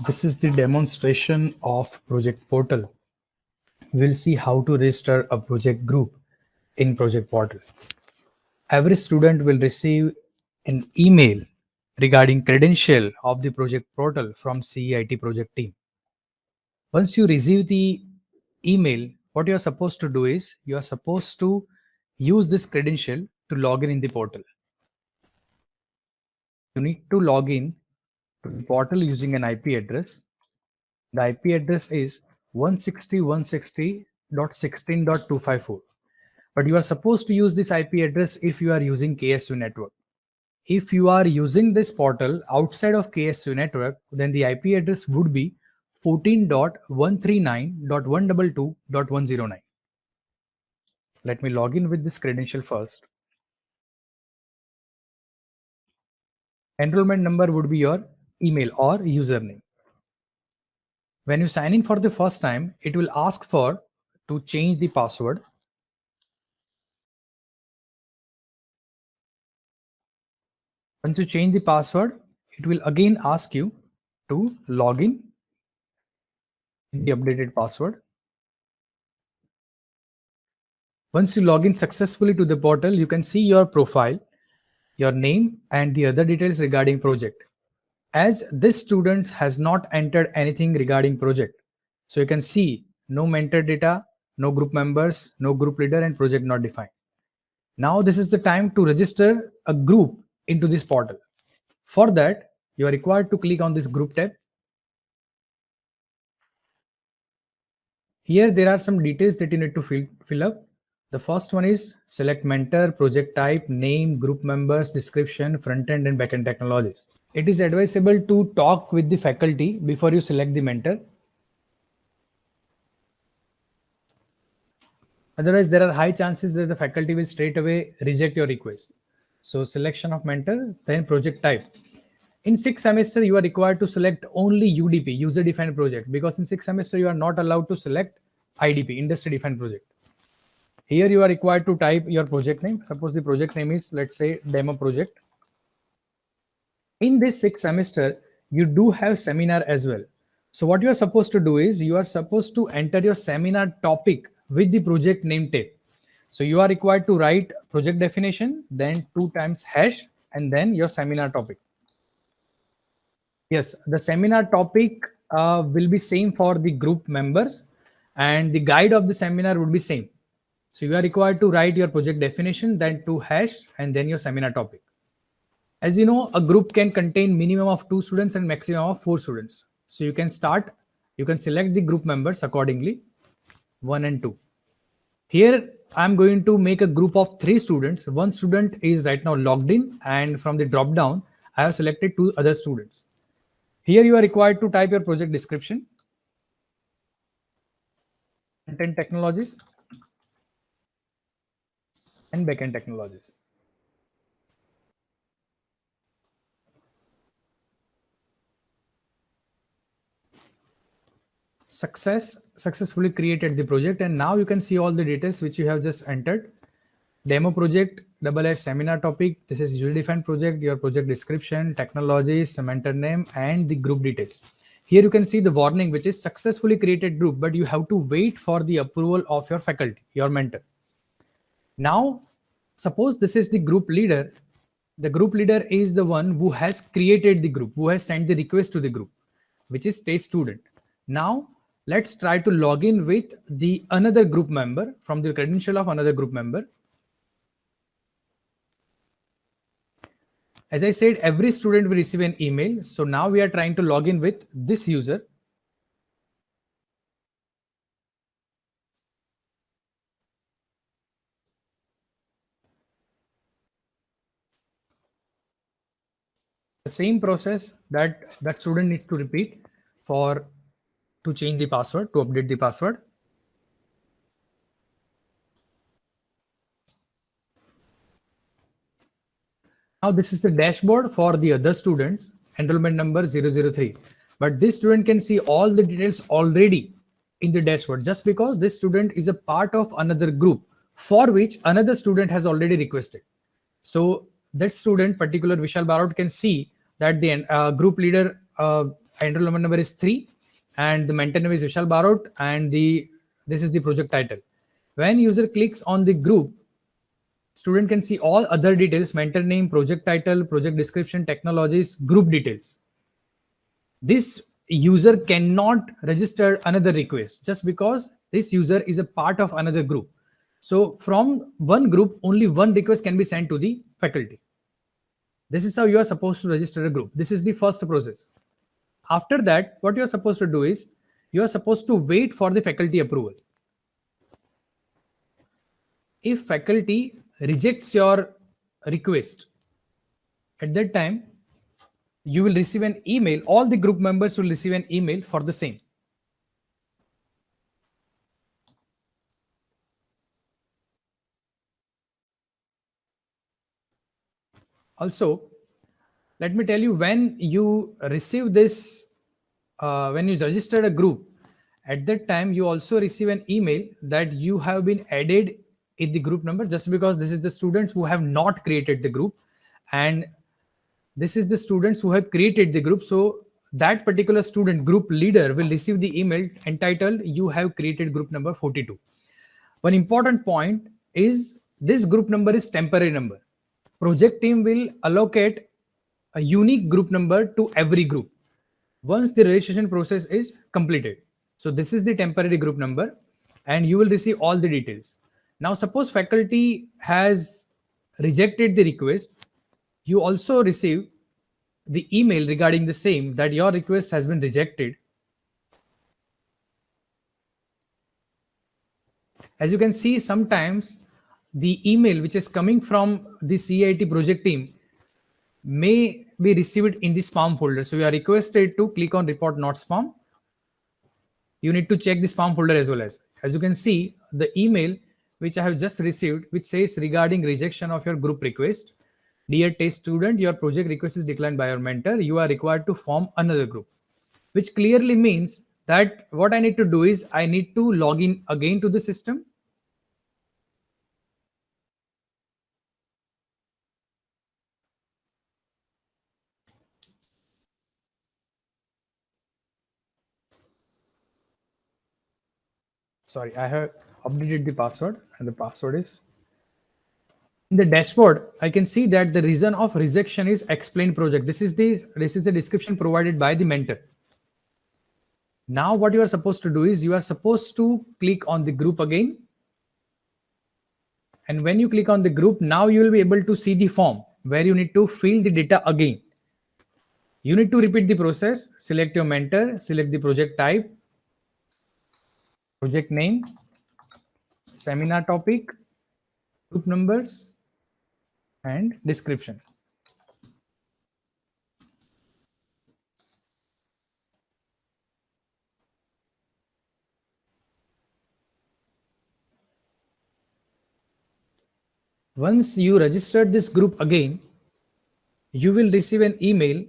This is the demonstration of Project Portal. We'll see how to register a project group in Project Portal. Every student will receive an email regarding credential of the Project Portal from CEIT project team. Once you receive the email, what you are supposed to do is you are supposed to use this credential to log in the portal. You need to log in to the portal using an IP address. The IP address is 160.160.16.254. But you are supposed to use this IP address if you are using KSU network. If you are using this portal outside of KSU network, then the IP address would be 14.139.122.109. Let me log in with this credential first. Enrollment number would be your email or username. When you sign in for the first time, it will ask for to change the password. Once you change the password, it will again ask you to log in with the updated password. Once you log in successfully to the portal, you can see your profile, your name, and the other details regarding project. As this student has not entered anything regarding project, so you can see no mentor data, no group members, no group leader, and project not defined. Now this is the time to register a group into this portal. For that, you are required to click on this group tab. Here there are some details that you need to fill up. The first one is select mentor, project type, name, group members, description, front-end and back-end technologies. It is advisable to talk with the faculty before you select the mentor. Otherwise, there are high chances that the faculty will straight away reject your request. So selection of mentor, then project type. In 6th semester, you are required to select only UDP, user defined project, because in 6th semester, you are not allowed to select IDP, industry defined project. Here you are required to type your project name. Suppose the project name is, let's say, demo project. In this 6th semester, you do have seminar as well. So what you are supposed to do is you are supposed to enter your seminar topic with the project name tag. So you are required to write project definition, then 2 times hash, and then your seminar topic. Yes, the seminar topic will be same for the group members, and the guide of the seminar would be same. So you are required to write your project definition, then 2 hash, and then your seminar topic. As you know, a group can contain minimum of 2 students and maximum of 4 students. So you can select the group members accordingly, 1 and 2. Here I'm going to make a group of 3 students. One student is right now logged in, and from the drop down, I have selected 2 other students. Here you are required to type your project description, front-end technologies, and back-end technologies. Successfully created the project, and now you can see all the details which you have just entered. Demo project, / seminar topic. This is user defined project, your project description, technologies, mentor name, and the group details. Here you can see the warning, which is successfully created group, but you have to wait for the approval of your faculty, your mentor. Now, suppose this is the group leader. The group leader is the one who has created the group, who has sent the request to the group, which is test student. Now, let's try to log in with the another group member from the credential of another group member. As I said, every student will receive an email. So now we are trying to log in with this user. The same process that student needs to repeat to change the password, to update the password. Now this is the dashboard for the other students, enrollment number 003. But this student can see all the details already in the dashboard, just because this student is a part of another group for which another student has already requested. So that student, particular Vishal Barot, can see that the group leader enrollment number is 3, and the mentor name is Vishal Barot, and this is the project title. When user clicks on the group, student can see all other details: mentor name, project title, project description, technologies, group details. This user cannot register another request just because this user is a part of another group. So from one group, only one request can be sent to the faculty. This is how you are supposed to register a group. This is the first process. After that, what you are supposed to do is you are supposed to wait for the faculty approval. If faculty rejects your request, at that time, you will receive an email. All the group members will receive an email for the same. Also, let me tell you, when you receive this, when you registered a group, at that time you also receive an email that you have been added in the group number, just because this is the students who have not created the group, and this is the students who have created the group. So that particular student group leader will receive the email entitled "You have created group number 42." One important point is this group number is temporary number. Project team will allocate a unique group number to every group once the registration process is completed. So this is the temporary group number, and you will receive all the details. Now suppose faculty has rejected the request, you also receive the email regarding the same, that your request has been rejected. As you can see, sometimes the email which is coming from the CIT project team may be received in the spam folder. So you are requested to click on report not spam. You need to check the spam folder as well. As you can see, the email which I have just received, which says regarding rejection of your group request, dear test student, your project request is declined by your mentor. You are required to form another group, which clearly means that what I need to do is I need to log in again to the system. Sorry, I have updated the password, and the password is in the dashboard. I can see that the reason of rejection is explained project. This is the description provided by the mentor. Now what you are supposed to do is you are supposed to click on the group again. And when you click on the group, now you will be able to see the form where you need to fill the data again. You need to repeat the process. Select your mentor, select the project type, project name, seminar topic, group numbers, and description. Once you registered this group again, you will receive an email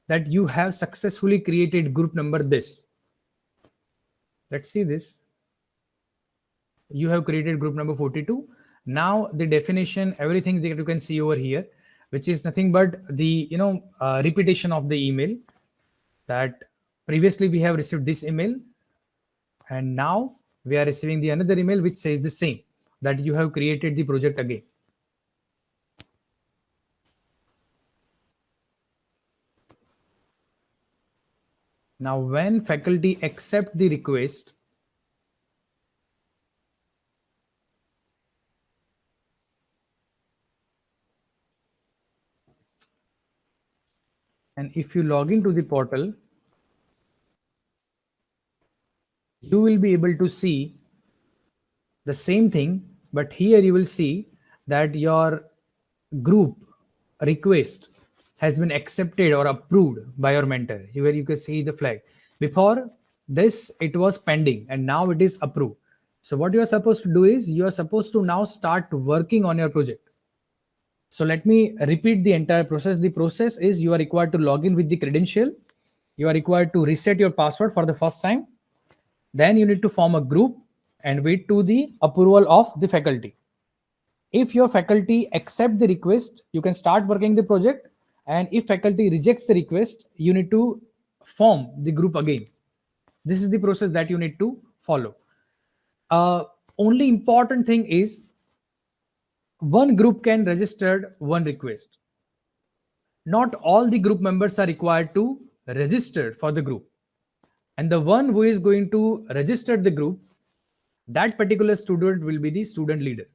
that you have successfully created group number this. Let's see this. You have created group number 42. Now the definition, everything that you can see over here, which is nothing but the repetition of the email, that previously we have received this email, and now we are receiving the another email which says the same, that you have created the project again. Now when faculty accept the request, and if you log into the portal, you will be able to see the same thing, but here you will see that your group request has been accepted or approved by your mentor. Here you can see the flag. Before this, it was pending, and now it is approved. So what you are supposed to do is you are supposed to now start working on your project. So let me repeat the entire process. The process is you are required to log in with the credential. You are required to reset your password for the first time. Then you need to form a group and wait to the approval of the faculty. If your faculty accept the request, you can start working the project. And if faculty rejects the request, you need to form the group again. This is the process that you need to follow. Only important thing is one group can register one request. Not all the group members are required to register for the group. And the one who is going to register the group, that particular student will be the student leader.